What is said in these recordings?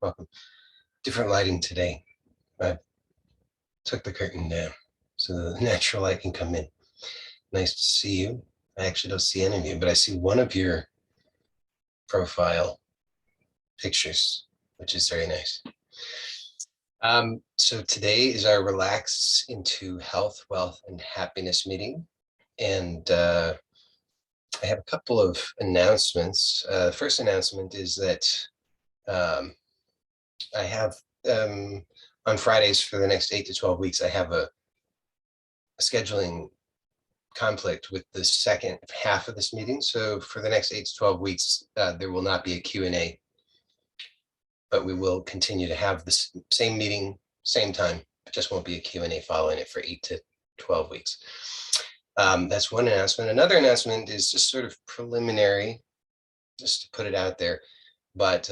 Welcome. Different lighting today. I took the curtain down so the natural light can come in. Nice to see you. I actually don't see any of you, but I see one of your profile pictures, which is very nice. So today is our Relax into Health, Wealth, and Happiness meeting. And I have a couple of announcements. The first announcement is that I have on Fridays for the next 8 to 12 weeks, I have a scheduling conflict with the second half of this meeting. So for the next 8 to 12 weeks, there will not be a Q&A, but we will continue to have the same meeting, same time. It just won't be a Q&A following it for 8 to 12 weeks. That's one announcement. Another announcement is just sort of preliminary, just to put it out there, but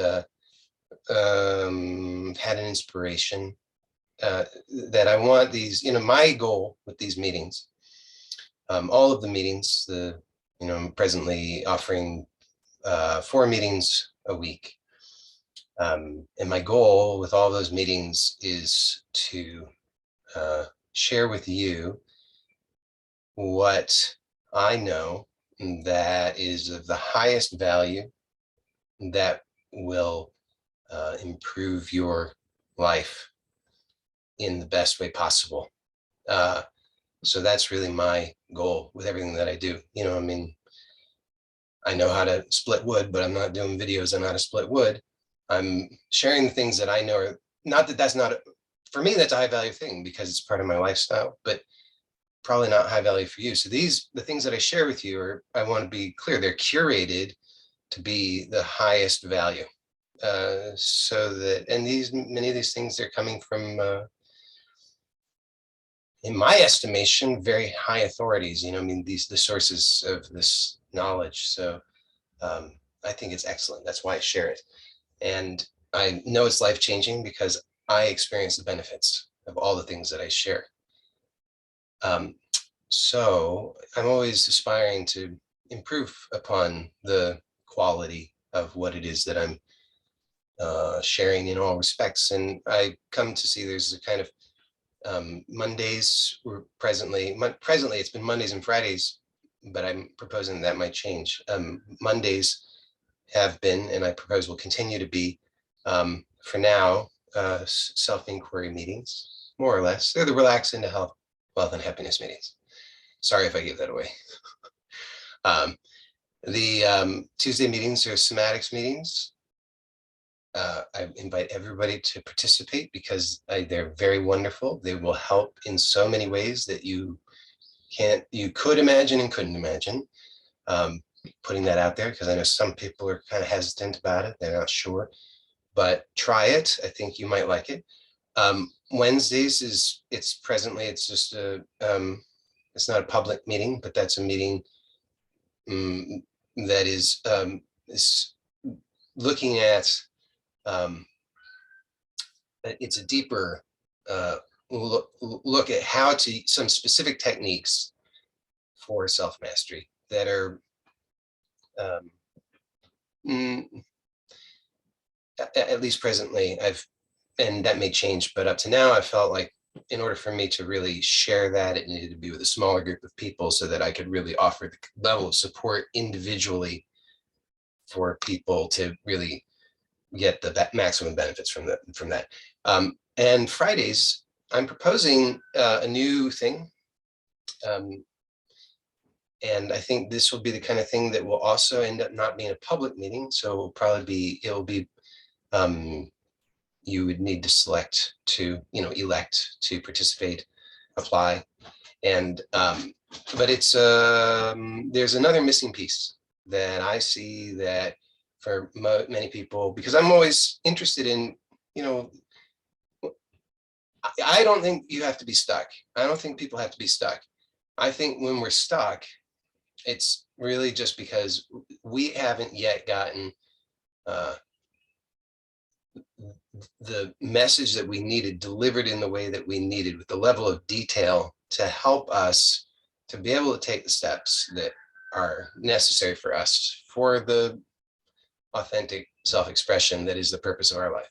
had an inspiration that I want these, my goal with these meetings, all of the meetings, I'm presently offering 4 meetings a week. And my goal with all those meetings is to share with you what I know that is of the highest value that will improve your life in the best way possible. So that's really my goal with everything that I do. I know how to split wood, but I'm not doing videos on how to split wood. I'm sharing the things that I know are not that that's not, for me, that's a high value thing because it's part of my lifestyle, but probably not high value for you. So the things that I share with you are, I want to be clear, they're curated to be the highest value. So that, and many of these things, they're coming from, in my estimation, very high authorities, the sources of this knowledge. So I think it's excellent. That's why I share it. And I know it's life-changing because I experience the benefits of all the things that I share. So I'm always aspiring to improve upon the quality of what it is that I'm sharing in all respects. And I come to see there's a kind of Mondays, presently it's been Mondays and Fridays, but I'm proposing that might change. Mondays have been, and I propose will continue to be, for now, self-inquiry meetings, more or less. They're the Relax into Health, Wealth, and Happiness meetings. Sorry if I gave that away. The Tuesday meetings are somatics meetings. I invite everybody to participate because they're very wonderful. They will help in so many ways that you could imagine and couldn't imagine. Putting that out there because I know some people are kind of hesitant about it. They're not sure, but try it. I think you might like it. Wednesdays it's just it's not a public meeting, but that's a meeting that is looking at, it's a deeper look at how to, some specific techniques for self-mastery that are at least presently, and that may change, but up to now, I felt like in order for me to really share that, it needed to be with a smaller group of people so that I could really offer the level of support individually for people to really get the maximum benefits from that. And Fridays, I'm proposing a new thing. And I think this will be the kind of thing that will also end up not being a public meeting. So it'll be, you would need to select to, elect to participate, apply. And, but it's, there's another missing piece that I see that for many people, because I'm always interested in, I don't think you have to be stuck. I don't think people have to be stuck. I think when we're stuck, it's really just because we haven't yet gotten the message that we needed delivered in the way that we needed, with the level of detail to help us to be able to take the steps that are necessary for us for the authentic self-expression that is the purpose of our life.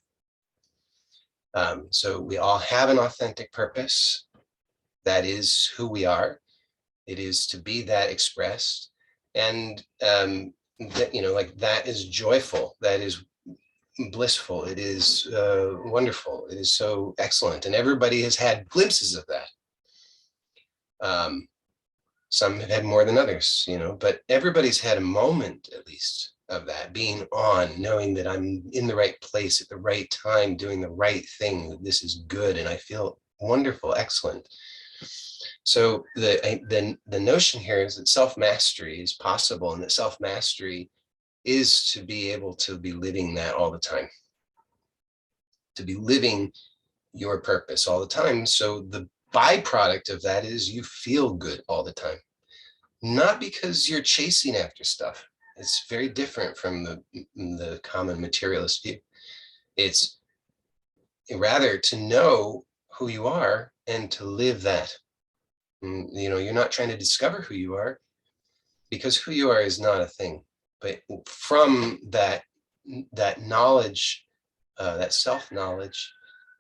So we all have an authentic purpose. That is who we are. It is to be that expressed. And that, like that is joyful. That is blissful. It is wonderful. It is so excellent. And everybody has had glimpses of that. Some have had more than others, but everybody's had a moment at least of that, being on, knowing that I'm in the right place at the right time, doing the right thing, that this is good, and I feel wonderful, excellent. So the notion here is that self-mastery is possible, and that self-mastery is to be able to be living that all the time, to be living your purpose all the time. So the byproduct of that is you feel good all the time, not because you're chasing after stuff. It's very different from the common materialist view. It's rather to know who you are and to live that. You're not trying to discover who you are, because who you are is not a thing. But from that knowledge, that self-knowledge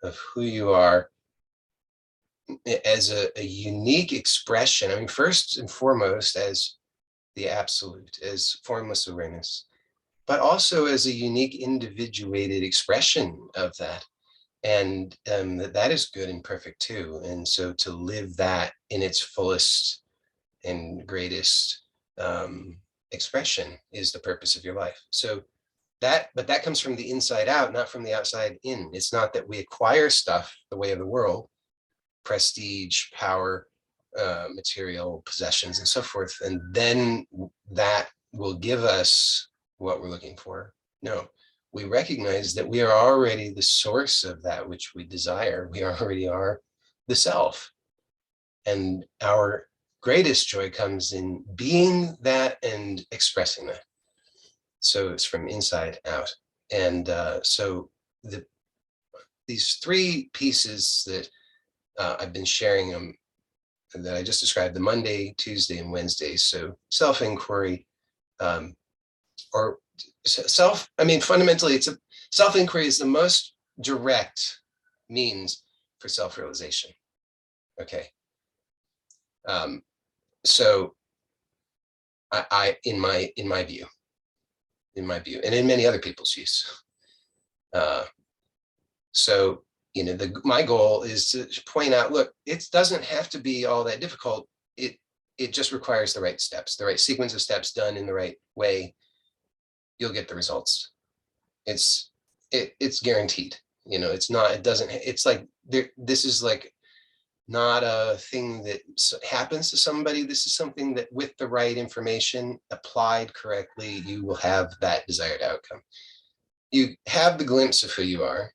of who you are as a unique expression, I mean, first and foremost, as the absolute, as formless awareness, but also as a unique individuated expression of that. And that is good and perfect too. And so to live that in its fullest and greatest expression is the purpose of your life. So but that comes from the inside out, not from the outside in. It's not that we acquire stuff the way of the world, prestige, power, material possessions, and so forth, and then that will give us what we're looking for. No, we recognize that we are already the source of that which we desire. We already are the self, and our greatest joy comes in being that and expressing that. So it's from inside out. And so these three pieces that I've been sharing them, that I just described, the Monday, Tuesday, and Wednesday. So self-inquiry, or fundamentally, self-inquiry is the most direct means for self-realization. Okay. So in my view, and in many other people's views. So, my goal is to point out, look, it doesn't have to be all that difficult. It just requires the right steps, the right sequence of steps done in the right way. You'll get the results. It's guaranteed. It's like this is like not a thing that happens to somebody. This is something that with the right information applied correctly, you will have that desired outcome. You have the glimpse of who you are.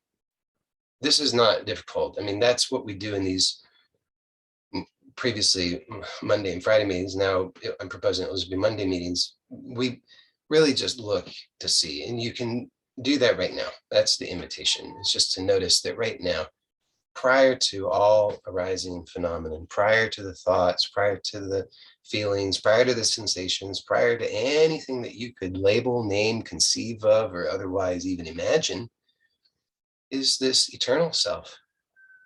This is not difficult. I mean, that's what we do in these previously Monday and Friday meetings. Now I'm proposing it will be Monday meetings. We really just look to see, and you can do that right now. That's the invitation. It's just to notice that right now, prior to all arising phenomenon, prior to the thoughts, prior to the feelings, prior to the sensations, prior to anything that you could label, name, conceive of, or otherwise even imagine, is this eternal self.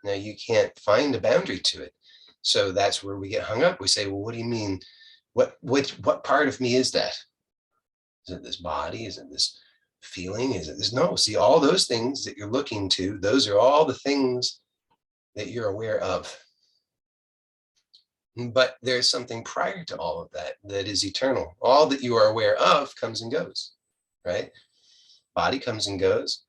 Now you can't find a boundary to it. So that's where we get hung up. We say, well, what do you mean? What part of me is that? Is it this body? Is it this feeling? Is it this? No, see, all those things that you're looking to, those are all the things that you're aware of. But there's something prior to all of that that is eternal. All that you are aware of comes and goes, right? Body comes and goes.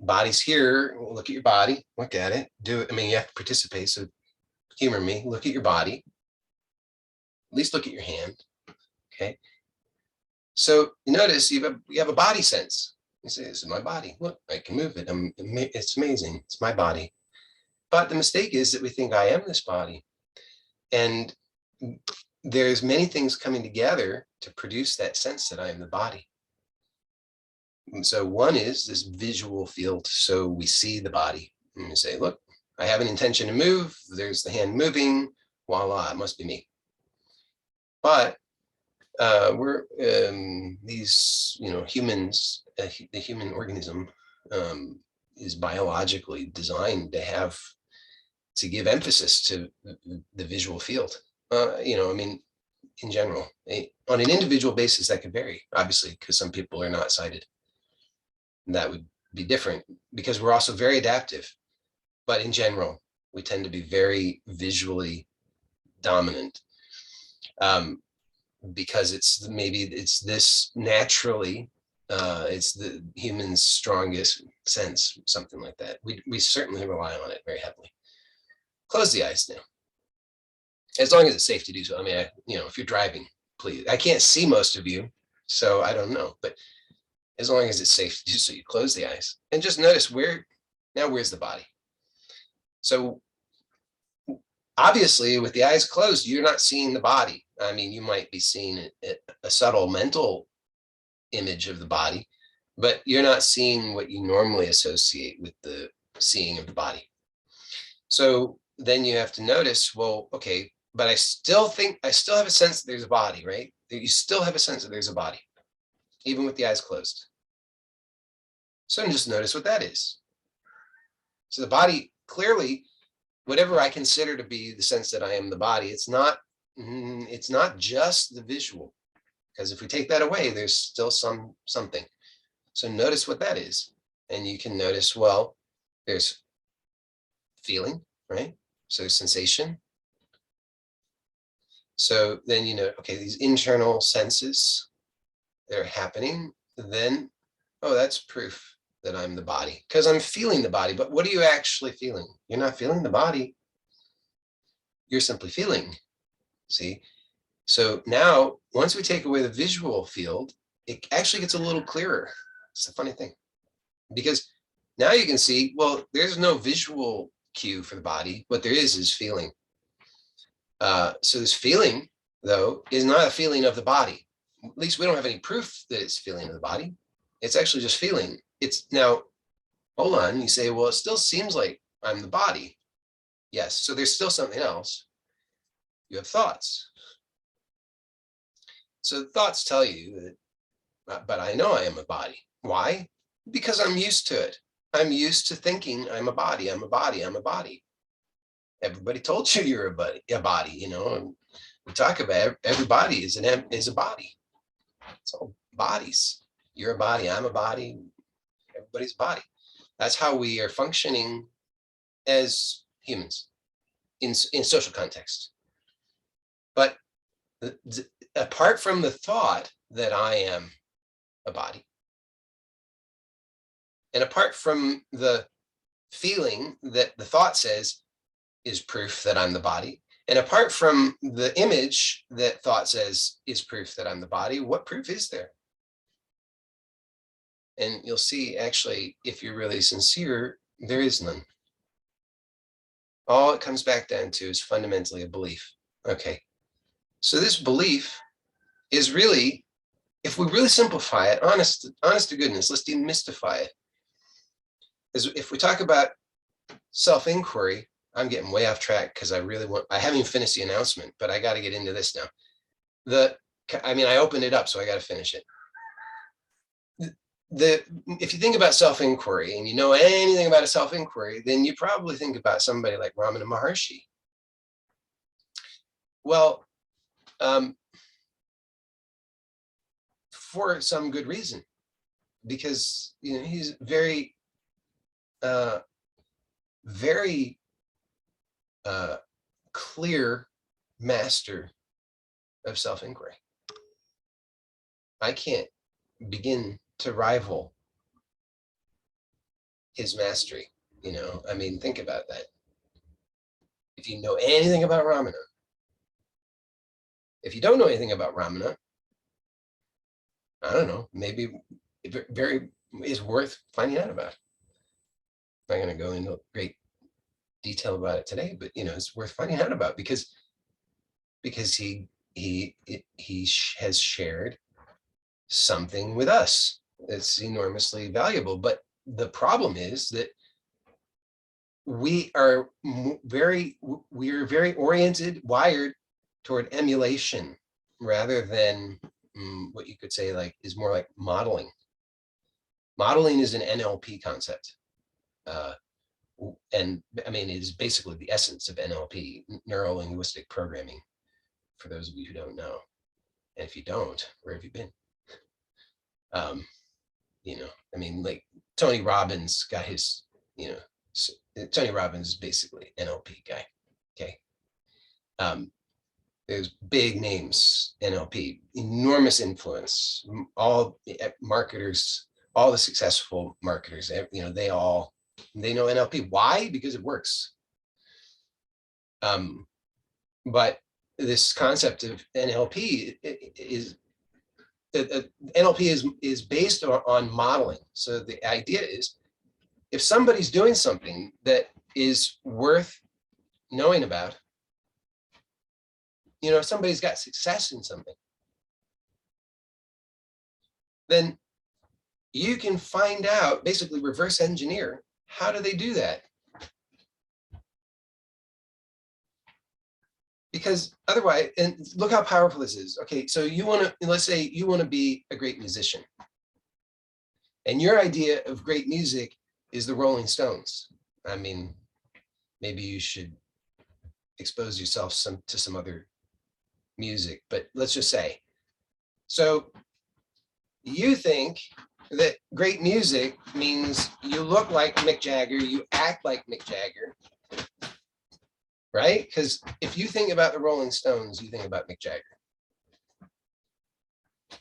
Body's here. Look at your body. Look at it. Do it. I mean, you have to participate. So humor me. Look at your body. At least look at your hand. Okay. So you notice you have a body sense. You say, this is my body. Look, I can move it. It's amazing. It's my body. But the mistake is that we think I am this body. And there's many things coming together to produce that sense that I am the body. And so one is this visual field. So we see the body and you say, look, I have an intention to move. There's the hand moving. Voila, it must be me. But we're these, humans, the human organism is biologically designed to give emphasis to the visual field. I mean, in general, on an individual basis, that could vary, obviously, because some people are not sighted. And that would be different because we're also very adaptive. But in general, we tend to be very visually dominant, because it's this naturally, it's the human's strongest sense, something like that. We certainly rely on it very heavily. Close the eyes now, as long as it's safe to do so. I mean, if you're driving, please. I can't see most of you, so I don't know. But as long as it's safe to do so, you close the eyes and just notice where's the body. So obviously, with the eyes closed, you're not seeing the body. I mean, you might be seeing a subtle mental image of the body, but you're not seeing what you normally associate with the seeing of the body. So then you have to notice, well, okay, but I still have a sense that there's a body, right? You still have a sense that there's a body, even with the eyes closed. So just notice what that is. So the body, clearly, whatever I consider to be the sense that I am the body, it's not just the visual, because if we take that away, there's still something. So notice what that is. And you can notice, well, there's feeling, right? So sensation. So then, okay, these internal senses, they're happening. Then, oh, that's proof that I'm the body, because I'm feeling the body. But what are you actually feeling? You're not feeling the body. You're simply feeling. See? So now, once we take away the visual field, it actually gets a little clearer. It's a funny thing, because now you can see, well, there's no visual cue for the body. What there is feeling. So this feeling, though, is not a feeling of the body. At least we don't have any proof that it's feeling of the body. It's actually just feeling. It's now, hold on, you say, well, it still seems like I'm the body. Yes, so there's still something else. You have thoughts. So thoughts tell you that, but I know I am a body. Why? Because I'm used to it. I'm used to thinking I'm a body, I'm a body, I'm a body. Everybody told you you're a body, and we talk about everybody is a body. It's all bodies. You're a body, I'm a body, everybody's a body. That's how we are functioning as humans in social context. But apart from the thought that I am a body, and apart from the feeling that the thought says is proof that I'm the body, and apart from the image that thought says is proof that I'm the body, what proof is there? And you'll see, actually, if you're really sincere, there is none. All it comes back down to is fundamentally a belief. Okay, so this belief is really, if we really simplify it, honest to goodness, let's demystify it. If we talk about self-inquiry, I'm getting way off track because I haven't even finished the announcement, but I got to get into this now. I opened it up, so I got to finish it. If you think about self-inquiry and you know anything about a self-inquiry, then you probably think about somebody like Ramana Maharshi. Well, for some good reason, because he's very clear master of self-inquiry. I can't begin to rival his mastery. Think about that. If you know anything about Ramana, if you don't know anything about Ramana, I don't know, maybe it very is worth finding out about. I'm not going to go into great detail about it today, but it's worth finding out about because he has shared something with us that's enormously valuable. But the problem is that we are very wired toward emulation rather than what you could say is more like modeling. Modeling is an NLP concept. And I mean, it is basically the essence of NLP, neuro-linguistic programming, for those of you who don't know. And if you don't, where have you been? I mean, like Tony Robbins got his, Tony Robbins is basically NLP guy. Okay. There's big names, NLP, enormous influence. All marketers, all the successful marketers, they know NLP. Why? Because it works. But this concept of NLP is NLP is based on modeling. So the idea is, if somebody's doing something that is worth knowing about, if somebody's got success in something, then you can find out, basically reverse engineer, how do they do that? Because otherwise, and look how powerful this is. Okay, so let's say you want to be a great musician. And your idea of great music is the Rolling Stones. I mean, maybe you should expose yourself to some other music, but let's just say. So you think that great music means you look like Mick Jagger, you act like Mick Jagger, right? Because if you think about the Rolling Stones, you think about Mick Jagger.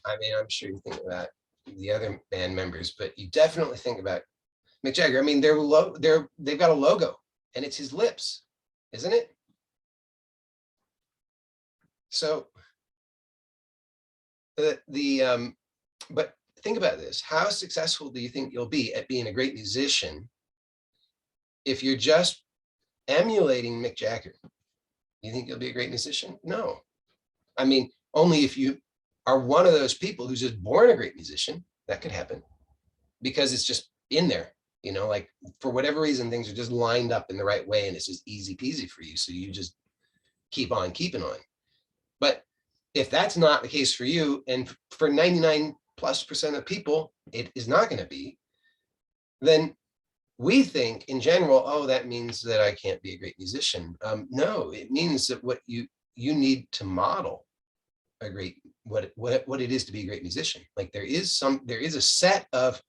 I mean, I'm sure you think about the other band members, but you definitely think about Mick Jagger. I mean, they've got a logo, and it's his lips, isn't it? So but think about this. How successful do you think you'll be at being a great musician if you're just emulating Mick Jagger? You think you'll be a great musician? No. I mean, only if you are one of those people who's just born a great musician. That could happen because it's just in there, like for whatever reason, things are just lined up in the right way and it's just easy peasy for you. So you just keep on keeping on. But if that's not the case for you, and for 99+% of people, it is not going to be, then we think in general, oh, that means that I can't be a great musician. No, it means that what you need to model a great, what it is to be a great musician. Like there is a set of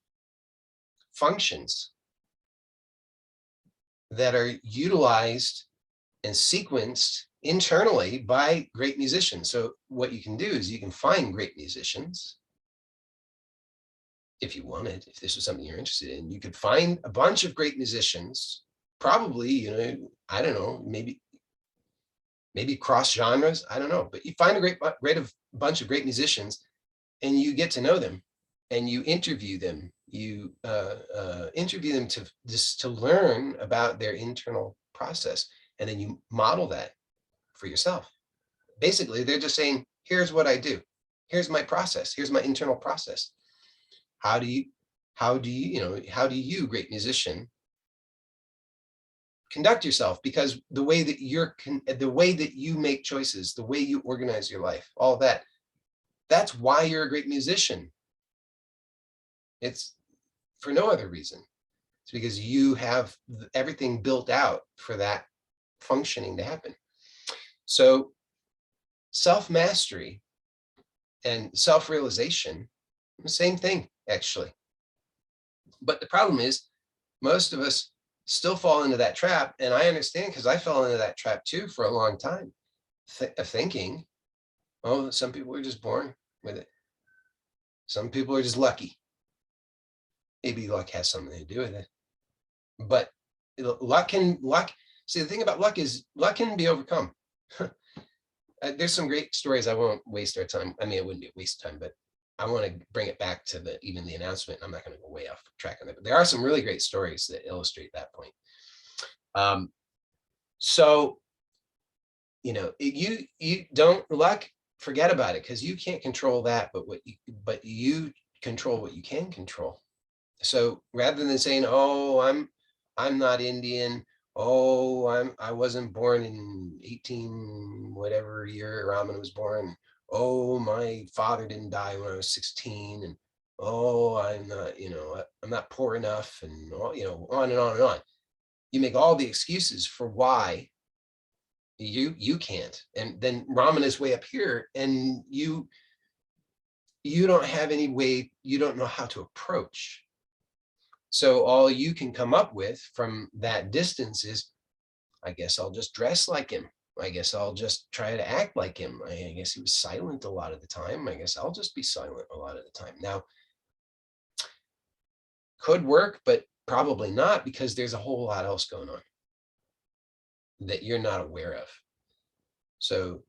functions that are utilized and sequenced internally by great musicians. So what you can do is you can find great musicians. If you wanted, if this was something you're interested in, you could find a bunch of great musicians, probably, I don't know, maybe cross genres, I don't know, but you find a bunch of great musicians and you get to know them and you interview them. You interview them to learn about their internal process, and then you model that for yourself. Basically, they're just saying, here's what I do. Here's my process. Here's my internal process. How do you, great musician, conduct yourself? Because the way that you make choices, the way you organize your life, all that's why you're a great musician. It's for no other reason. It's because you have everything built out for that functioning to happen. So self-mastery and self-realization, the same thing, actually. But the problem is most of us still fall into that trap. And I understand, because I fell into that trap too for a long time, thinking, oh, some people are just born with it. Some people are just lucky. Maybe luck has something to do with it. But see, the thing about luck is luck can be overcome. There's some great stories. I won't waste our time. I mean, it wouldn't be a waste of time, but I want to bring it back to even the announcement. I'm not going to go way off track on it, but there are some really great stories that illustrate that point. So, you don't luck, forget about it, because you can't control that, but you control what you can control. So rather than saying, oh, I'm not Indian, oh, I wasn't born in 18 whatever year Ramana was born, oh, my father didn't die when I was 16, and oh, I'm not, I'm not poor enough, and on and on and on. You make all the excuses for why you can't. And then Raman is way up here, and you don't have any way, you don't know how to approach. So all you can come up with from that distance is, I guess I'll just dress like him. I guess I'll just try to act like him. I guess he was silent a lot of the time. I guess I'll just be silent a lot of the time. Now, could work, but probably not, because there's a whole lot else going on that you're not aware of. So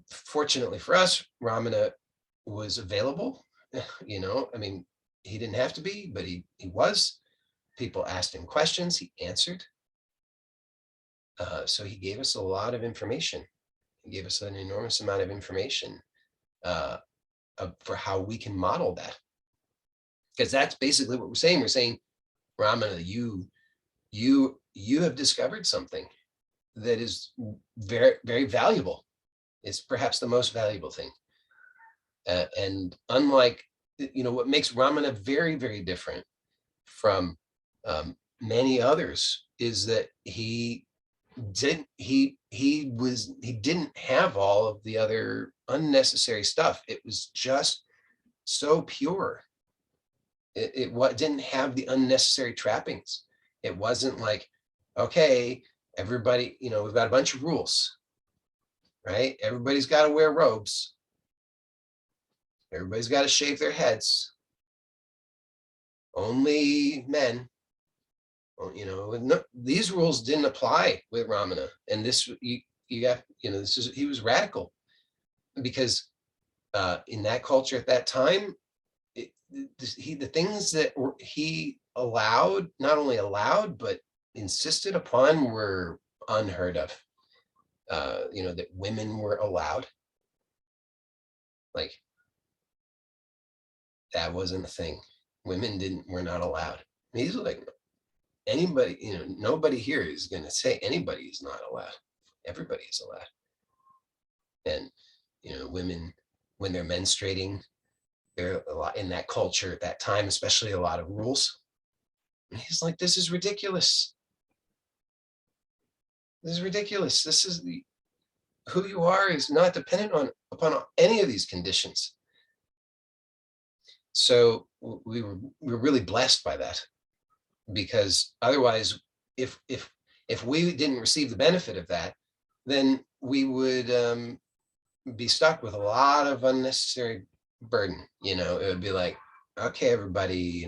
fortunately for us, Ramana was available. I mean, he didn't have to be, but he was. People asked him questions, he answered. So he gave us a lot of information. He gave us an enormous amount of information for how we can model that. Because that's basically what we're saying. We're saying, Ramana, you have discovered something that is very, very valuable. It's perhaps the most valuable thing. And unlike, what makes Ramana very, very different from many others is that he didn't have all of the other unnecessary stuff. It was just so pure. It didn't have the unnecessary trappings. It wasn't like, okay, everybody, we've got a bunch of rules, right? Everybody's got to wear robes. Everybody's got to shave their heads. Only men. Well, no, these rules didn't apply with Ramana. And this, you got, he was radical, because in that culture at that time, the things that he allowed, not only allowed, but insisted upon, were unheard of. That women were allowed. Like, that wasn't a thing. Women were not allowed. He's like, anybody, nobody here is going to say anybody is not allowed. Everybody is allowed. And, women, when they're menstruating, there are a lot in that culture at that time, especially a lot of rules. And he's like, this is ridiculous. This is ridiculous. This is who you are is not dependent upon any of these conditions. So we were really blessed by that, because otherwise, if we didn't receive the benefit of that, then we would be stuck with a lot of unnecessary burden. It would be like, okay, everybody,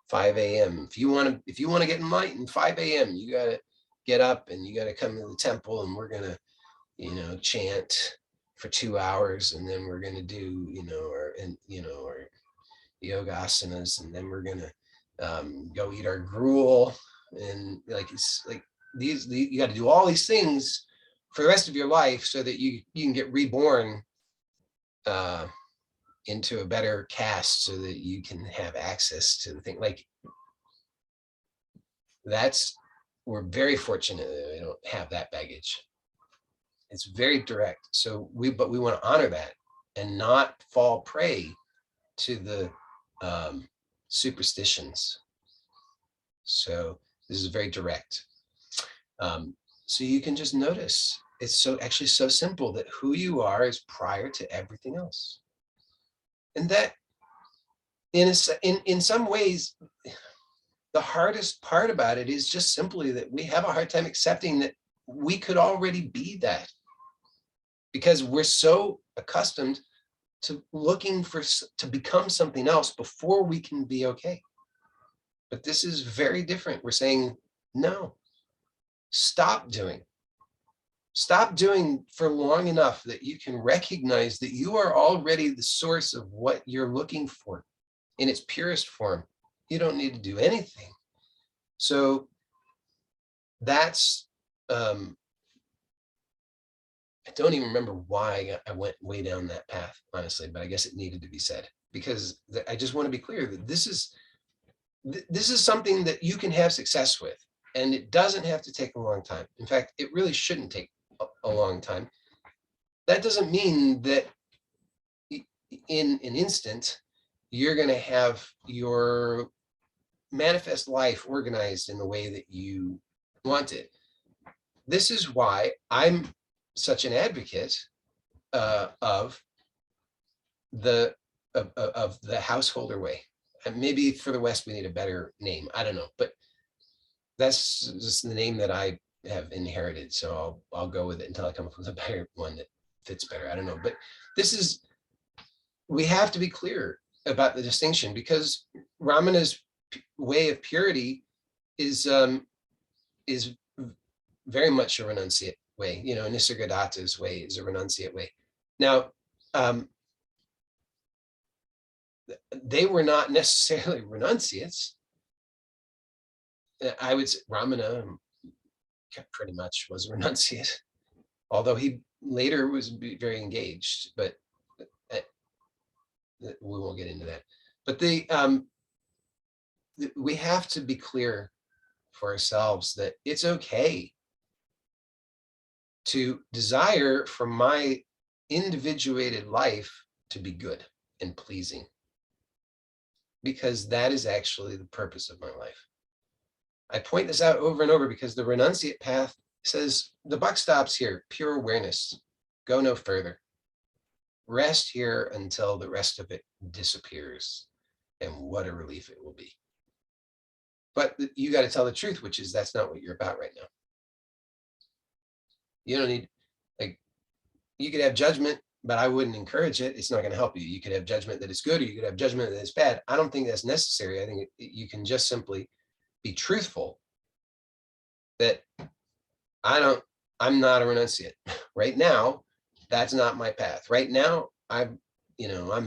5 a.m. If you want to get enlightened, 5 a.m. you got to get up and you got to come to the temple, and we're gonna, chant for 2 hours, and then we're gonna do, our yoga asanas, and then we're gonna go eat our gruel, and it's like these you got to do all these things for the rest of your life so that you can get reborn into a better caste, so that you can have access to the thing. Like, we're very fortunate that we don't have that baggage. It's very direct. So but we want to honor that and not fall prey to the superstitions. So this is very direct. So you can just notice, it's actually so simple, that who you are is prior to everything else. And that in some ways, the hardest part about it is just simply that we have a hard time accepting that we could already be that, because we're so accustomed to looking to become something else before we can be okay. But this is very different. We're saying, no, stop doing for long enough that you can recognize that you are already the source of what you're looking for in its purest form. You don't need to do anything. So that's, I don't even remember why I went way down that path, honestly, but I guess it needed to be said, because I just want to be clear that this is something that you can have success with, and it doesn't have to take a long time. In fact, it really shouldn't take a long time. That doesn't mean that in an instant you're going to have your manifest life organized in the way that you want it. This is why I'm such an advocate of the householder way. And maybe for the West, we need a better name. I don't know, but that's just the name that I have inherited. So I'll go with it until I come up with a better one that fits better. I don't know, but we have to be clear about the distinction, because Ramana's way of purity is very much a renunciate way. Nisargadatta's way is a renunciate way. Now, they were not necessarily renunciates. I would say Ramana pretty much was a renunciate, although he later was very engaged, but we won't get into that. But we have to be clear for ourselves that it's okay to desire for my individuated life to be good and pleasing, because that is actually the purpose of my life. I point this out over and over because the renunciate path says the buck stops here, pure awareness, go no further. Rest here until the rest of it disappears, and what a relief it will be. But you got to tell the truth, which is that's not what you're about right now. You don't need, you could have judgment, but I wouldn't encourage it. It's not going to help you. You could have judgment that is good, or you could have judgment that is bad. I don't think that's necessary. I think you can just simply be truthful that I'm not a renunciate right now. That's not my path right now. I'm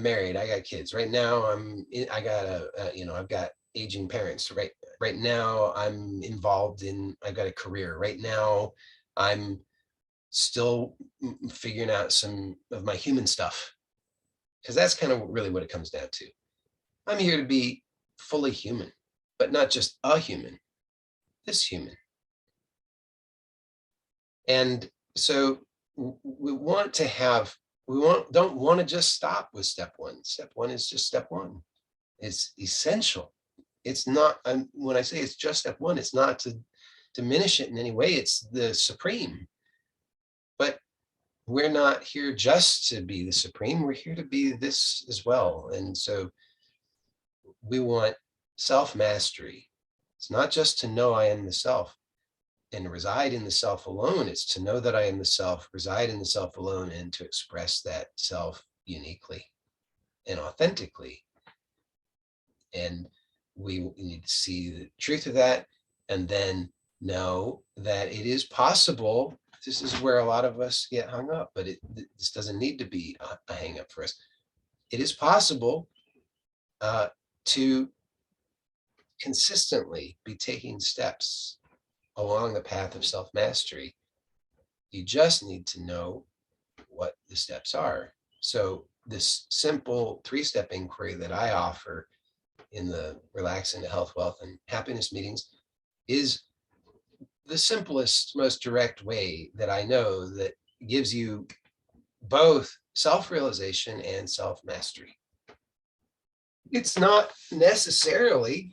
married. I got kids right now. I've got aging parents. Right now I'm involved in, I've got a career right now. I'm still figuring out some of my human stuff, because that's kind of really what it comes down to. I'm here to be fully human, but not just a human, this human. And so we don't want to just stop with step one. Step one is just step one. It's essential. It's not, when I say it's just step one, it's not to diminish it in any way. It's the supreme. But we're not here just to be the supreme. We're here to be this as well. And so we want self-mastery. It's not just to know I am the self and reside in the self alone. It's to know that I am the self, reside in the self alone, and to express that self uniquely and authentically. And we need to see the truth of that, and then know that it is possible. This is where a lot of us get hung up, but this doesn't need to be a hang up for us. It is possible to consistently be taking steps along the path of self-mastery. You just need to know what the steps are. So this simple 3-step inquiry that I offer in the Relax into Health, Wealth, and Happiness meetings is the simplest, most direct way that I know that gives you both self-realization and self-mastery. It's not necessarily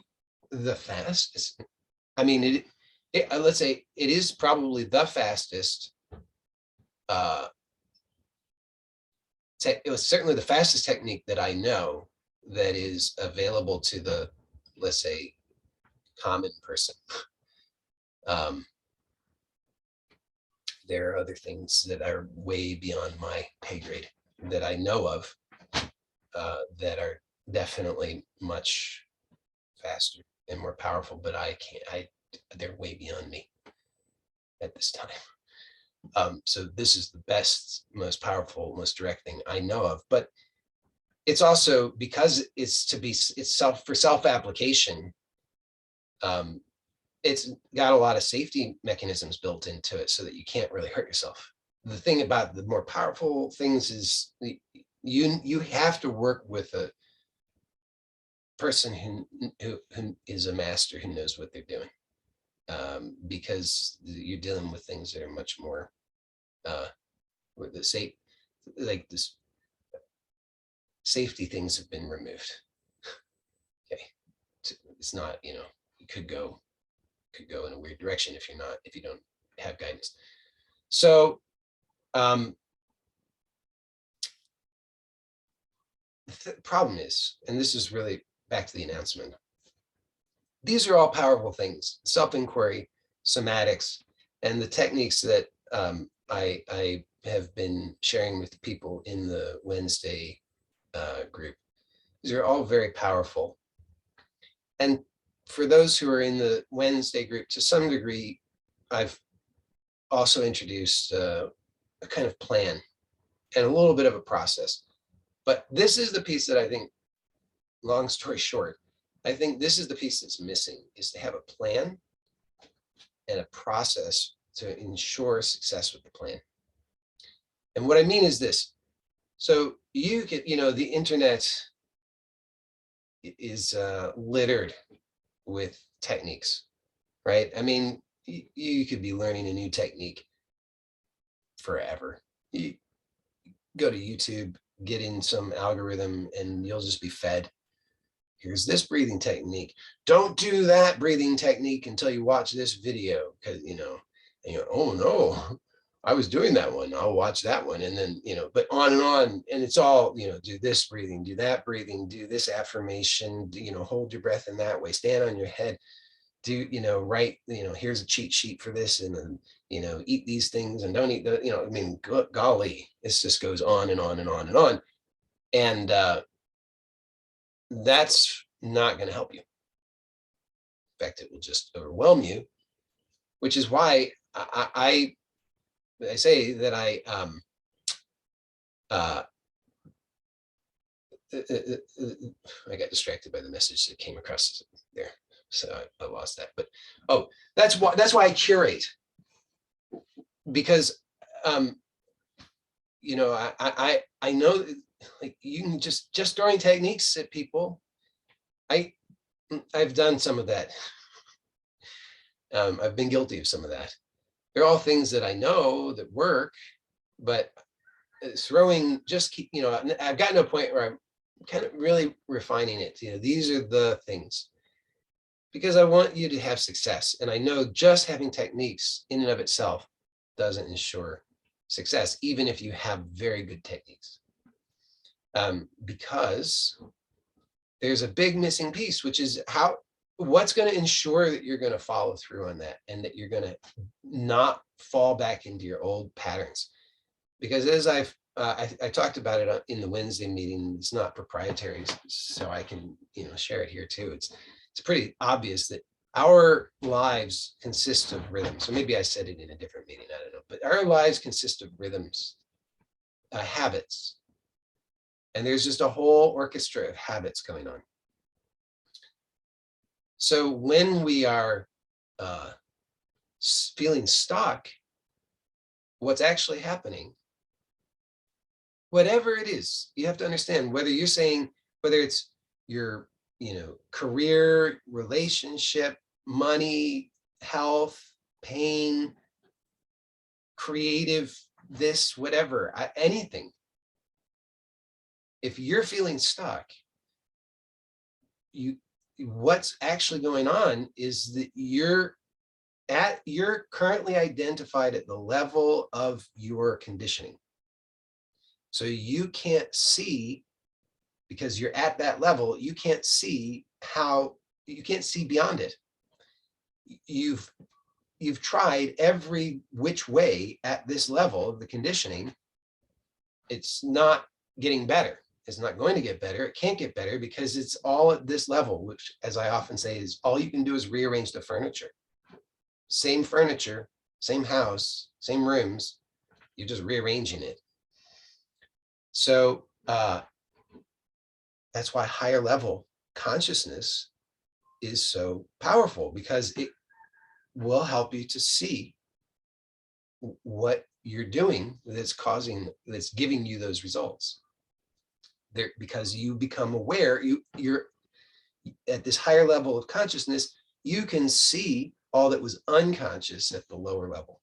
the fastest. I mean, let's say it is probably the fastest. It was certainly the fastest technique that I know that is available to the, let's say, common person. There are other things that are way beyond my pay grade that I know of that are definitely much faster and more powerful, but they're way beyond me at this time. So this is the best, most powerful, most direct thing I know of. But it's also because it's for self-application. It's got a lot of safety mechanisms built into it so that you can't really hurt yourself. The thing about the more powerful things is you have to work with a person who is a master, who knows what they're doing, because you're dealing with things that are much more with the safety things have been removed. it's not, you know, it could go in a weird direction if you don't have guidance. So the problem is, and this is really back to the announcement, these are all powerful things: self-inquiry, somatics, and the techniques that I have been sharing with people in the Wednesday group. These are all very powerful. And for those who are in the Wednesday group, to some degree, I've also introduced a kind of plan and a little bit of a process. But this is the piece that I think, long story short, I think this is the piece that's missing, is to have a plan and a process to ensure success with the plan. And what I mean is this. So you could, you know, the internet is littered with techniques, right? I mean, you could be learning a new technique forever. You go to YouTube, get in some algorithm, and you'll just be fed. Here's this breathing technique. Don't do that breathing technique until you watch this video, because, you know, and you're, oh no, I was doing that one. I'll watch that one. And then, you know, but on and on. And it's all, you know, do this breathing, do that breathing, do this affirmation, you know, hold your breath in that way, stand on your head, do, you know, write, you know, here's a cheat sheet for this, and then, you know, eat these things and don't eat the, you know, I mean, golly, this just goes on and on and on and on. And that's not going to help you. In fact, it will just overwhelm you, which is why I say that I got distracted by the message that came across there, so I lost that. But oh, that's why I curate, because you know, I know that, like, you can just throwing techniques at people. I've done some of that. I've been guilty of some of that. They're all things that I know that work, but throwing, just keep, you know, I've gotten to a point where I'm kind of really refining it. You know, these are the things, because I want you to have success. And I know just having techniques in and of itself doesn't ensure success, even if you have very good techniques. Because there's a big missing piece, which is what's going to ensure that you're going to follow through on that, and that you're going to not fall back into your old patterns. Because as I talked about it in the Wednesday meeting, it's not proprietary, so I can, you know, share it here too. It's pretty obvious that our lives consist of rhythms. So maybe I said it in a different meeting, I don't know, but our lives consist of rhythms, habits, and there's just a whole orchestra of habits going on. So when we are feeling stuck, what's actually happening, whatever it is, you have to understand, whether you're saying, whether it's your, you know, career, relationship, money, health, pain, creative, this, whatever, anything. If you're feeling stuck, what's actually going on is that you're currently identified at the level of your conditioning. So you can't see, because you're at that level, you can't see beyond it. You've tried every which way at this level of the conditioning. It's not getting better. It's not going to get better. It can't get better because it's all at this level, which, as I often say, is all you can do is rearrange the furniture. Same furniture, same house, same rooms, you're just rearranging it. So that's why higher level consciousness is so powerful, because it will help you to see what you're doing that's giving you those results. There, because you become aware, you're at this higher level of consciousness, you can see all that was unconscious at the lower level.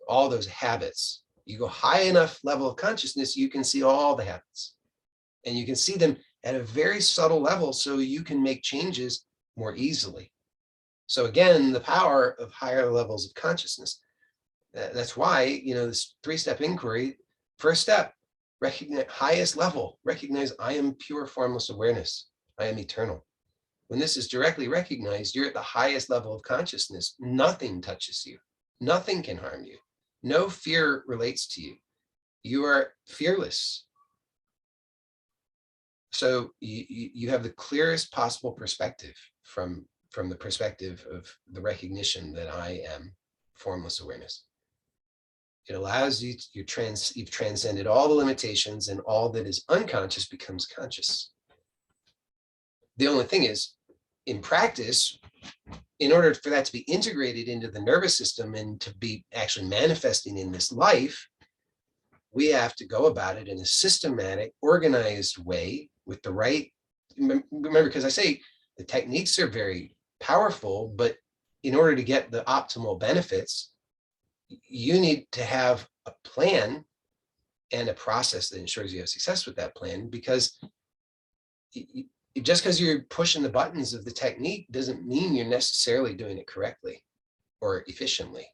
All those habits. You go high enough level of consciousness, you can see all the habits, and you can see them at a very subtle level so you can make changes more easily. So again, the power of higher levels of consciousness. That's why, this 3-step inquiry, first step, recognize highest level, recognize I am pure formless awareness. I am eternal. When this is directly recognized, you're at the highest level of consciousness. Nothing touches you. Nothing can harm you. No fear relates to you. You are fearless. So you have the clearest possible perspective from the perspective of the recognition that I am formless awareness. It allows you, you've transcended all the limitations, and all that is unconscious becomes conscious. The only thing is, in practice, in order for that to be integrated into the nervous system and to be actually manifesting in this life, we have to go about it in a systematic, organized way with the right, remember, because I say the techniques are very powerful, but in order to get the optimal benefits, you need to have a plan and a process that ensures you have success with that plan, because just because you're pushing the buttons of the technique doesn't mean you're necessarily doing it correctly or efficiently.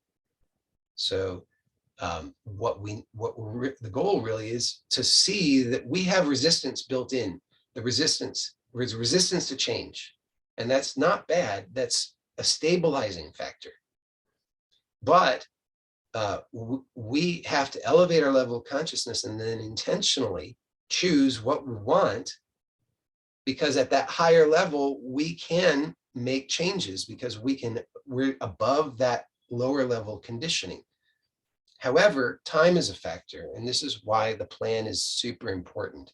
So the goal really is to see that we have resistance built in. The resistance to change, and that's not bad. That's a stabilizing factor. But we have to elevate our level of consciousness and then intentionally choose what we want, because at that higher level we can make changes, because we're above that lower level conditioning. However, time is a factor, and this is why the plan is super important,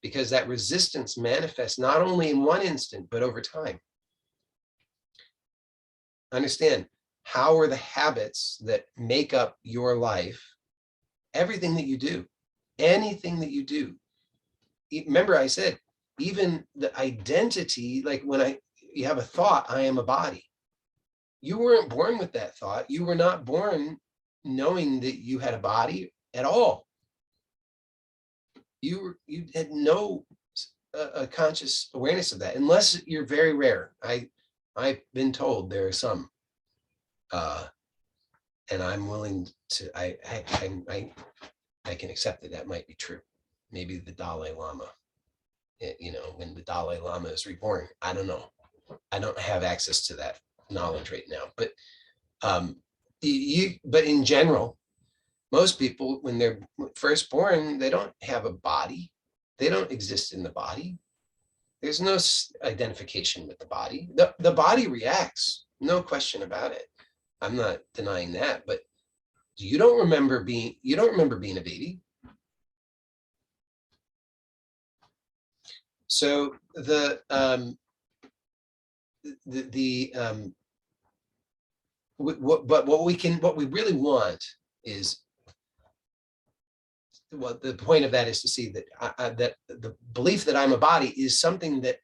because that resistance manifests not only in one instant, but over time. Understand, how are the habits that make up your life, everything that you do, anything that you do. Remember I said, even the identity, like when you have a thought, I am a body. You weren't born with that thought. You were not born knowing that you had a body at all. You had no conscious awareness of that, unless you're very rare. I've been told there are some, and I'm willing to. I can accept that might be true. Maybe the Dalai Lama. When the Dalai Lama is reborn, I don't know. I don't have access to that knowledge right now, but but in general, most people, when they're first born, they don't have a body. They don't exist in the body. There's no identification with the body. The body reacts, no question about it. I'm not denying that, but you don't remember being a baby. So what we really want is, well, the point of that is to see that that the belief that I'm a body is something that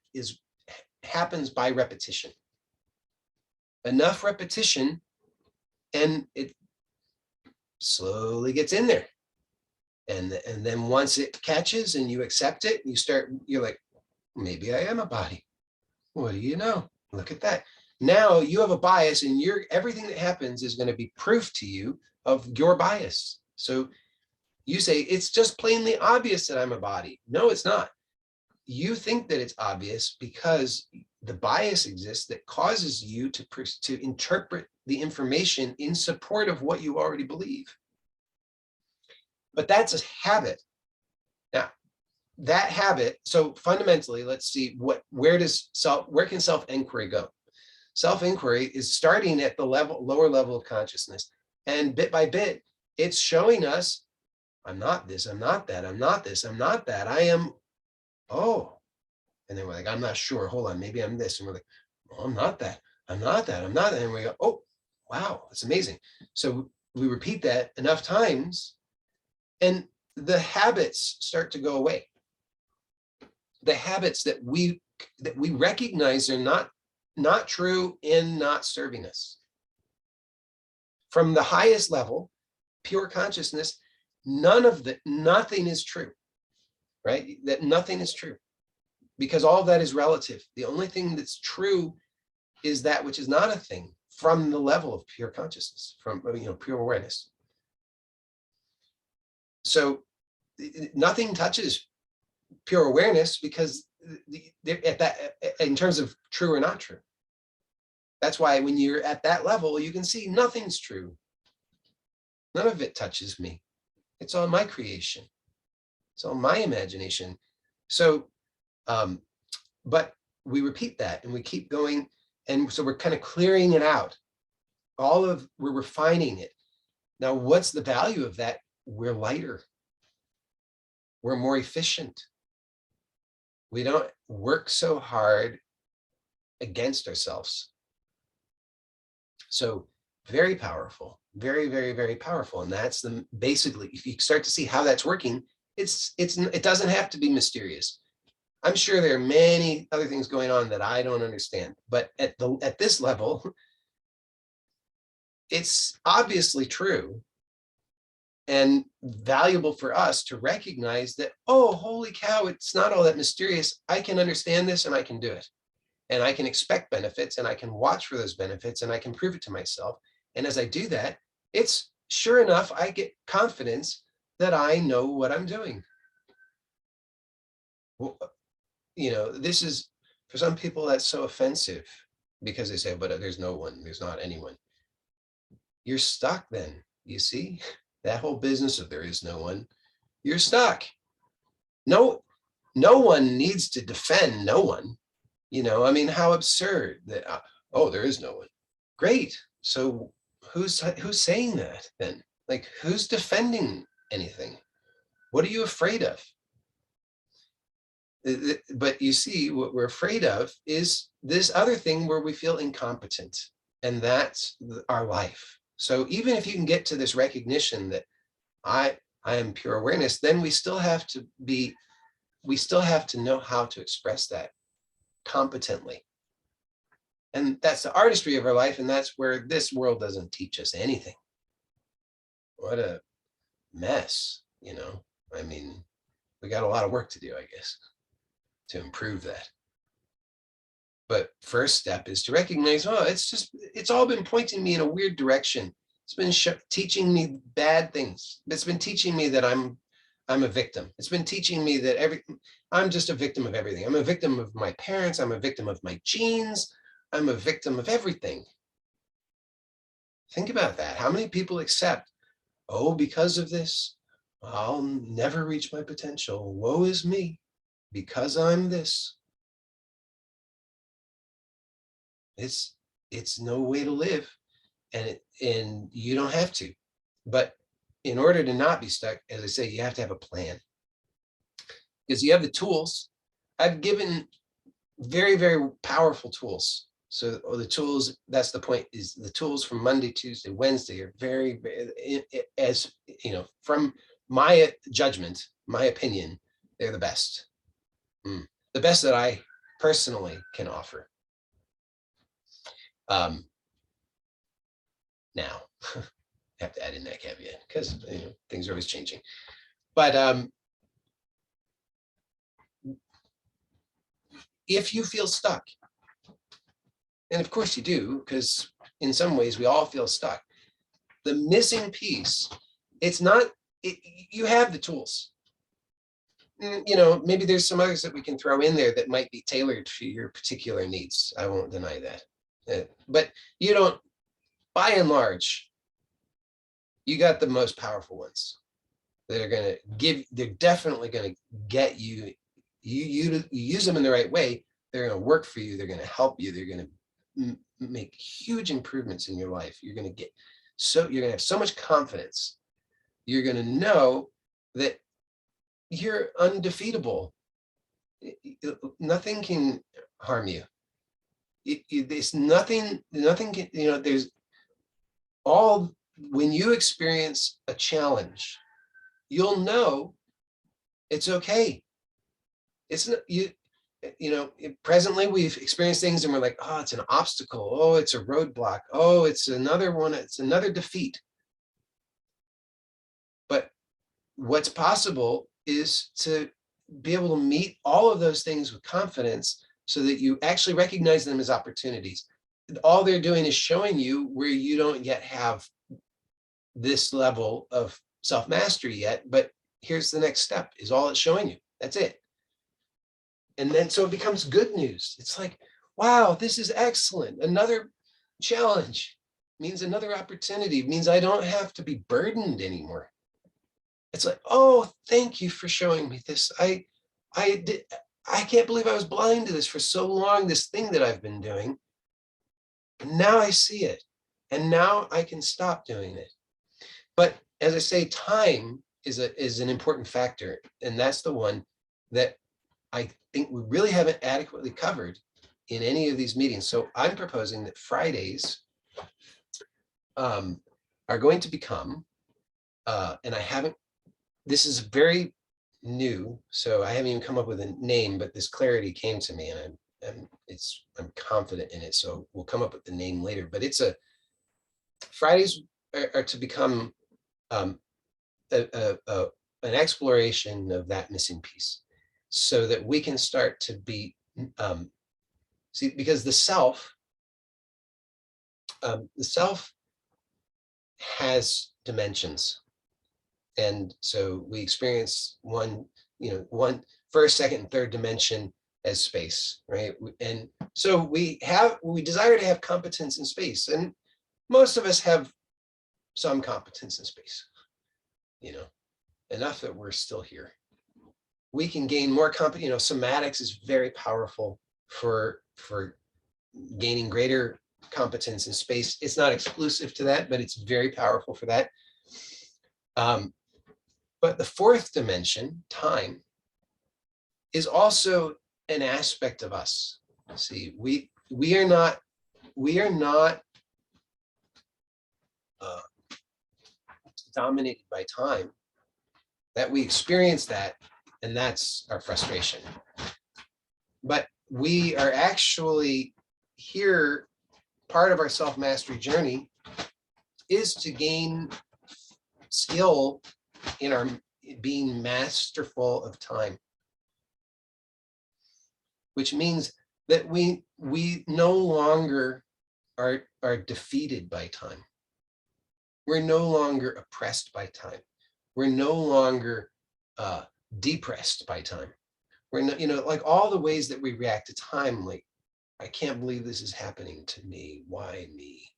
happens by repetition. Enough repetition, and it slowly gets in there. And then once it catches and you accept it, you're like, maybe I am a body. What do you know? Look at that. Now you have a bias, and everything that happens is going to be proof to you of your bias. So you say, it's just plainly obvious that I'm a body. No, it's not. You think that it's obvious because the bias exists that causes you to interpret the information in support of what you already believe. But that's a habit. Now, that habit, so fundamentally, let's see where can self-inquiry go? Self-inquiry is starting at the lower level of consciousness. And bit by bit, it's showing us, I'm not this, I'm not that, I'm not this, I'm not that, I am, oh. And then we're like, I'm not sure, hold on, maybe I'm this. And we're like, oh, I'm not that, I'm not that, I'm not that. And we go, oh, wow, that's amazing. So we repeat that enough times, and the habits start to go away. The habits that we recognize are not true and not serving us. From the highest level, pure consciousness, nothing is true, right? That nothing is true. because all of that is relative. The only thing that's true is that which is not a thing from the level of pure consciousness, from pure awareness. So nothing touches pure awareness, because at that, in terms of true or not true. That's why when you're at that level, you can see nothing's true. None of it touches me. It's all my creation. It's all my imagination. So, but we repeat that and we keep going. And so we're kind of clearing it out. We're refining it. Now, what's the value of that? We're lighter. We're more efficient. We don't work so hard against ourselves. So very powerful, very, very, very powerful. And that's basically, if you start to see how that's working, it doesn't have to be mysterious. I'm sure there are many other things going on that I don't understand, but at this level, it's obviously true and valuable for us to recognize that, oh, holy cow, it's not all that mysterious. I can understand this and I can do it. And I can expect benefits and I can watch for those benefits and I can prove it to myself. And as I do that, it's sure enough, I get confidence that I know what I'm doing. Well, this is, for some people, that's so offensive because they say, but there's no one, there's not anyone. You're stuck then, you see? That whole business of there is no one, you're stuck. No one needs to defend no one. I mean, how absurd that, oh, there is no one. Great. So who's saying that then? Like, who's defending anything? What are you afraid of? But you see, what we're afraid of is this other thing where we feel incompetent, and that's our life. So even if you can get to this recognition that I am pure awareness, then we still have to know how to express that competently. And that's the artistry of our life, and that's where this world doesn't teach us anything. What a mess, I mean, we got a lot of work to do, I guess, to improve that. But first step is to recognize, oh, it's all been pointing me in a weird direction. It's been teaching me bad things. It's been teaching me that I'm a victim. It's been teaching me that I'm just a victim of everything. I'm a victim of my parents. I'm a victim of my genes. I'm a victim of everything. Think about that. How many people accept, oh, because of this, I'll never reach my potential. Woe is me, because I'm this. It's no way to live, and you don't have to. But in order to not be stuck, as I say, you have to have a plan, because you have the tools. I've given very, very powerful tools. So the tools, that's the point, is the tools from Monday, Tuesday, Wednesday are very, as from my judgment, my opinion, they're the best. The best that I personally can offer. Now, I have to add in that caveat because things are always changing. But if you feel stuck, and of course you do, because in some ways we all feel stuck, the missing piece, you have the tools. Maybe there's some others that we can throw in there that might be tailored for your particular needs. I won't deny that. But you don't, by and large, you got the most powerful ones that are going to they're definitely going to get you use them in the right way. They're going to work for you. They're going to help you. They're going to make huge improvements in your life. You're going to have so much confidence. You're going to know that you're undefeatable. Nothing can harm you. There's nothing can, there's all, when you experience a challenge, you'll know it's okay. It's not, presently we've experienced things and we're like, oh, it's an obstacle. Oh, it's a roadblock. Oh, it's another one. It's another defeat. But what's possible is to be able to meet all of those things with confidence so that you actually recognize them as opportunities. All they're doing is showing you where you don't yet have this level of self-mastery yet, but here's the next step is all it's showing you. That's it. And then so it becomes good news. It's like, wow, this is excellent. Another challenge means another opportunity, means I don't have to be burdened anymore. It's like, oh, thank you for showing me this. I can't believe I was blind to this for so long, this thing that I've been doing. And now I see it. And now I can stop doing it. But as I say, time is an important factor. And that's the one that I think we really haven't adequately covered in any of these meetings. So I'm proposing that Fridays are going to become, and I haven't, this is very new, so I haven't even come up with a name, but this clarity came to me, and I'm confident in it. So we'll come up with the name later. But it's Fridays are to become an exploration of that missing piece, so that we can start to be see, because the self has dimensions. And so we experience one first, second, and third dimension as space, right? And so we desire to have competence in space. And most of us have some competence in space, enough that we're still here. We can gain more competence, somatics is very powerful for gaining greater competence in space. It's not exclusive to that, but it's very powerful for that. But the fourth dimension, time, is also an aspect of us. See, we are not dominated by time. That we experience that, and that's our frustration. But we are actually here. Part of our self-mastery journey is to gain skill in our being masterful of time, which means that we no longer are defeated by time. We're no longer oppressed by time. We're no longer depressed by time. We're not, like all the ways that we react to time, like, I can't believe this is happening to me. Why me?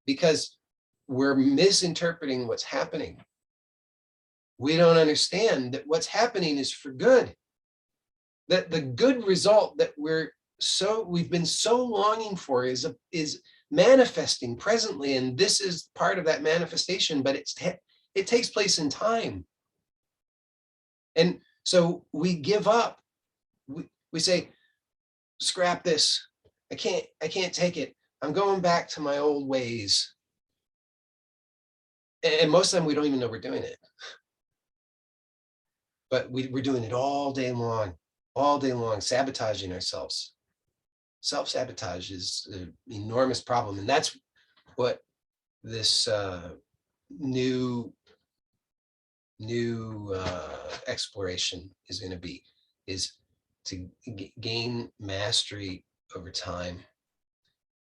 Because we're misinterpreting what's happening. We don't understand that what's happening is for good. That the good result that we've been so longing for is manifesting presently, and this is part of that manifestation, but it takes place in time. And so we give up. We say, scrap this. I can't take it. I'm going back to my old ways. And most of the time we don't even know we're doing it. But we're doing it all day long, sabotaging ourselves. Self-sabotage is an enormous problem. And that's what this new exploration is going to be, is to gain mastery over time,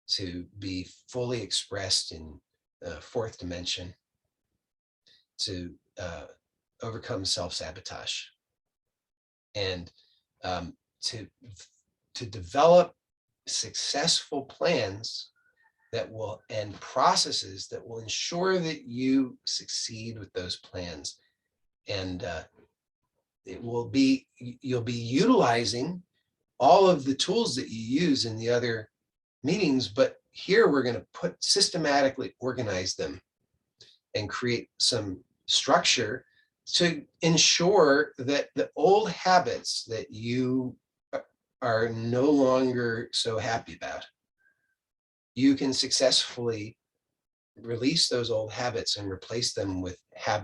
to be fully expressed in fourth dimension, to overcome self-sabotage, and to develop successful plans that will, and processes that will ensure that you succeed with those plans. And you'll be utilizing all of the tools that you use in the other meetings, but here we're going to systematically organize them and create some structure to ensure that the old habits that you are no longer so happy about, you can successfully release those old habits and replace them with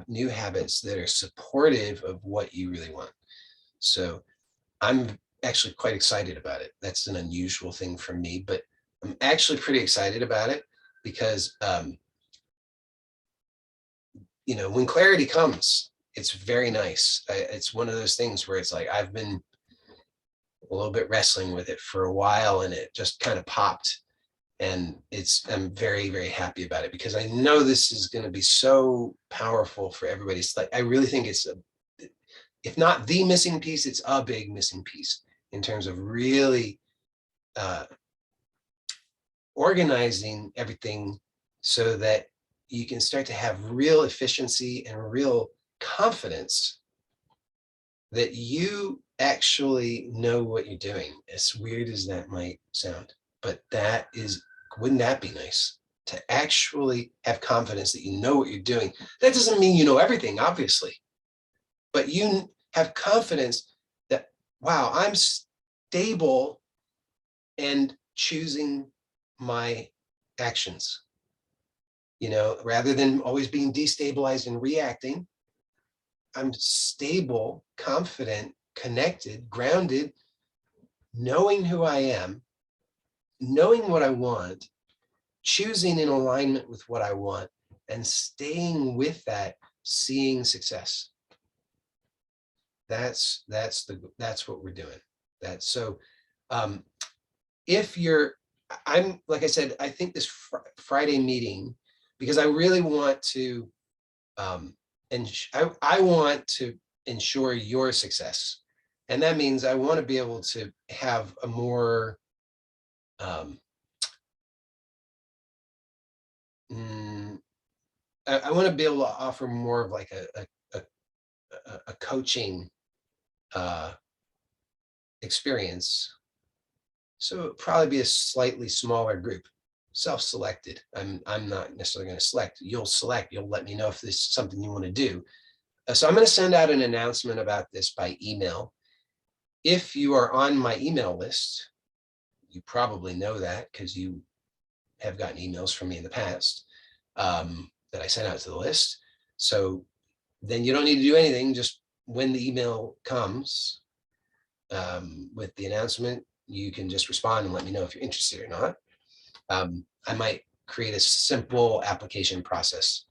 new habits that are supportive of what you really want. So I'm actually quite excited about it. That's an unusual thing for me, but I'm actually pretty excited about it because, when clarity comes, it's very nice. It's one of those things where it's like, I've been a little bit wrestling with it for a while, and it just kind of popped. And I'm very, very happy about it, because I know this is going to be so powerful for everybody. It's like, I really think it's if not the missing piece, it's a big missing piece in terms of really organizing everything so that you can start to have real efficiency and real confidence that you actually know what you're doing. As weird as that might sound, but wouldn't that be nice to actually have confidence that you know what you're doing? That doesn't mean you know everything, obviously, but you have confidence that, wow, I'm stable and choosing my actions, rather than always being destabilized and reacting. I'm stable, confident, connected, grounded, knowing who I am, knowing what I want, choosing in alignment with what I want, and staying with that, seeing success. That's what we're doing. That's so. If I'm like I said, I think this Friday meeting, because I really want to, and I want to ensure your success, and that means I want to be able to have a more I want to be able to offer more of like a coaching experience. So it'll probably be a slightly smaller group, self-selected. I'm not necessarily going to select. You'll select. You'll let me know if this is something you want to do. So I'm going to send out an announcement about this by email. If you are on my email list, you probably know that because you have gotten emails from me in the past that I sent out to the list. So then you don't need to do anything. Just when the email comes with the announcement, you can just respond and let me know if you're interested or not. I might create a simple application process.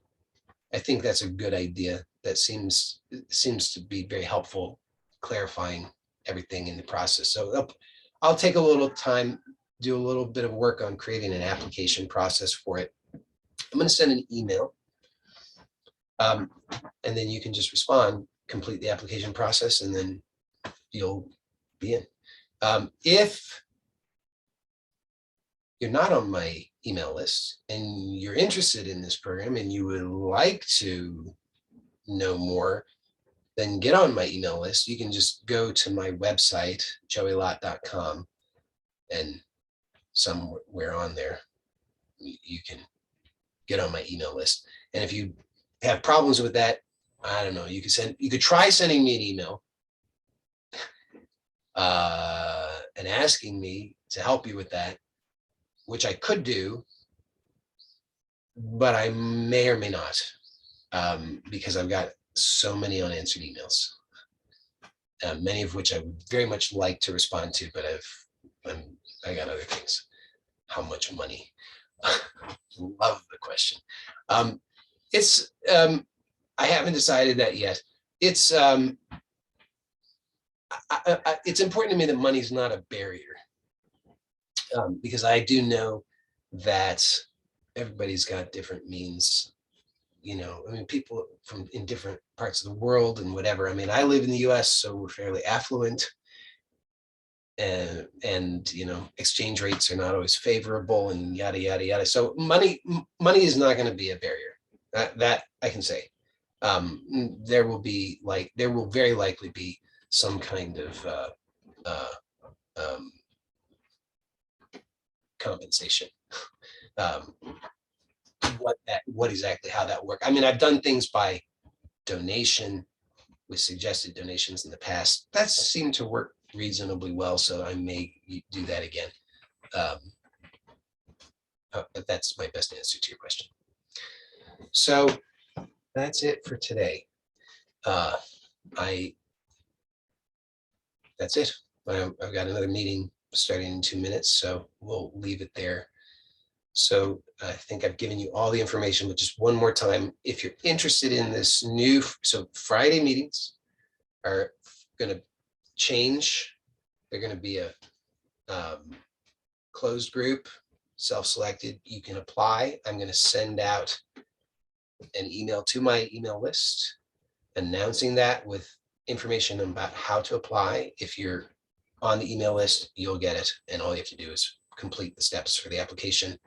I think that's a good idea. That seems to be very helpful, clarifying everything in the process. So I'll take a little time, do a little bit of work on creating an application process for it. I'm going to send an email, and then you can just respond, complete the application process, and then you'll be in. If you're not on my email list and you're interested in this program and you would like to know more, then get on my email list. You can just go to my website, joeylott.com, and somewhere on there, you can get on my email list. And if you have problems with that, I don't know, you could try sending me an email and asking me to help you with that, which I could do, but I may or may not, because I've got so many unanswered emails, many of which I would very much like to respond to, but I got other things. How much money? Love the question. It's I haven't decided that yet. It's it's important to me that money's not a barrier, because I do know that everybody's got different means. I mean, people from in different parts of the world and whatever. I mean, I live in the US, so we're fairly affluent, and exchange rates are not always favorable, and yada yada yada. So money is not going to be a barrier. That I can say. There will very likely be some kind of compensation. What exactly how that works? I mean, I've done things by donation with suggested donations in the past. That seemed to work reasonably well, so I may do that again. But that's my best answer to your question. So that's it for today. That's it. I've got another meeting starting in 2 minutes, so we'll leave it there. So I think I've given you all the information, but just one more time, if you're interested in this new, so Friday meetings are going to change. They're going to be a closed group, self-selected. You can apply. I'm going to send out an email to my email list announcing that with information about how to apply. If you're on the email list, you'll get it. And all you have to do is complete the steps for the application.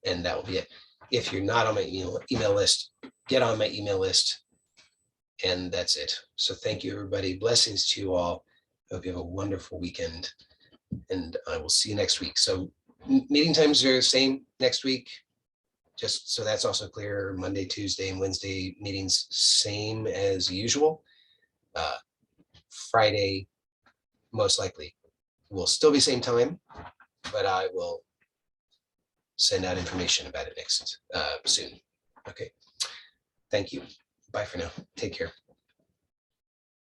And that will be it. If you're not on my email list, get on my email list. And that's it. So thank you, everybody. Blessings to you all. Hope you have a wonderful weekend. And I will see you next week. So meeting times are the same next week. Just so that's also clear, Monday, Tuesday, and Wednesday meetings, same as usual. Friday, most likely, will still be same time, but I will send out information about it next soon. Okay. Thank you. Bye for now. Take care.